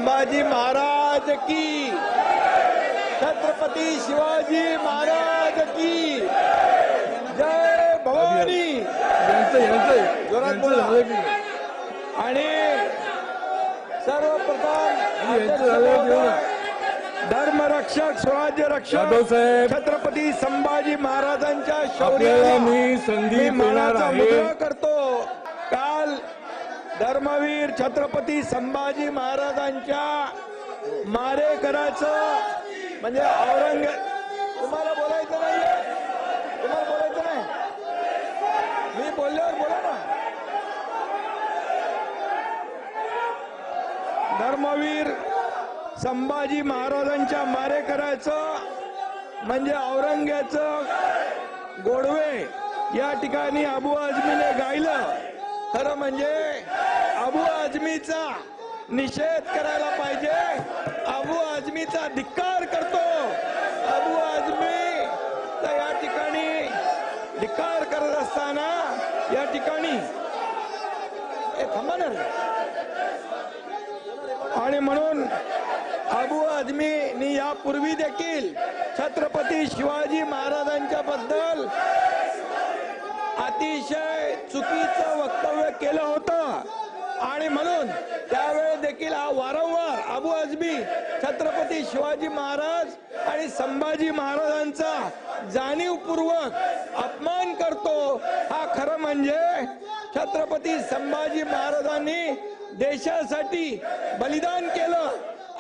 संभाजी महाराज की, छत्रपती शिवाजी महाराज की जय भवानी। जोरात बोला। आणि सर्वप्रथम धर्मरक्षक स्वराज्य रक्षक छत्रपती संभाजी महाराजांच्या शौर्याला मी मानाचा मुजरा करतो। काल धर्मवीर छत्रपती संभाजी महाराजांच्या मारेकराचं म्हणजे तुम्हाला बोलायचं नाही, तुम्हाला बोलायचं नाही, मी बोलल्यावर बोला ना। धर्मवीर संभाजी महाराजांच्या मारेकराचं म्हणजे औरंग्याचं गोडवे या ठिकाणी अबू आझमीने गायलं। खरं म्हणजे अबू आझमीचा निषेध करायला पाहिजे, अबू आझमीचा धिक्कार करतो। अबू आझमी तर या ठिकाणी धिक्कार करत असताना या ठिकाणी थांबा ना, आणि म्हणून अबू आझमींनी यापूर्वी देखील छत्रपती शिवाजी महाराजांच्या बद्दल अतिशय चुकीचं वक्तव्य केलं होतं आणि म्हणून त्यावेळी देखील हा वारंवार अबू आझमी छत्रपती शिवाजी महाराज आणि संभाजी महाराजांचा जाणीवपूर्वक अपमान करतो। हा खरं म्हणजे छत्रपती संभाजी महाराजांनी देशासाठी बलिदान केलं,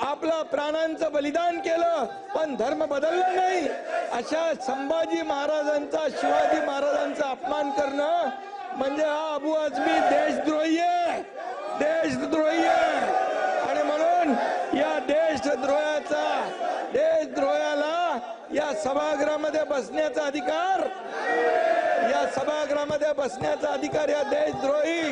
आपलं प्राणांचं बलिदान केलं, पण धर्म बदलला नाही। अशा संभाजी महाराजांचा शिवाजी महाराजांचा अपमान करणं म्हणजे हा अबू आझमी देशद्रोही आहे, देशद्रोही आहे। आणि म्हणून या देशद्रोहाला या सभागृहामध्ये बसण्याचा अधिकार, या सभागृहामध्ये बसण्याचा अधिकार या देशद्रोही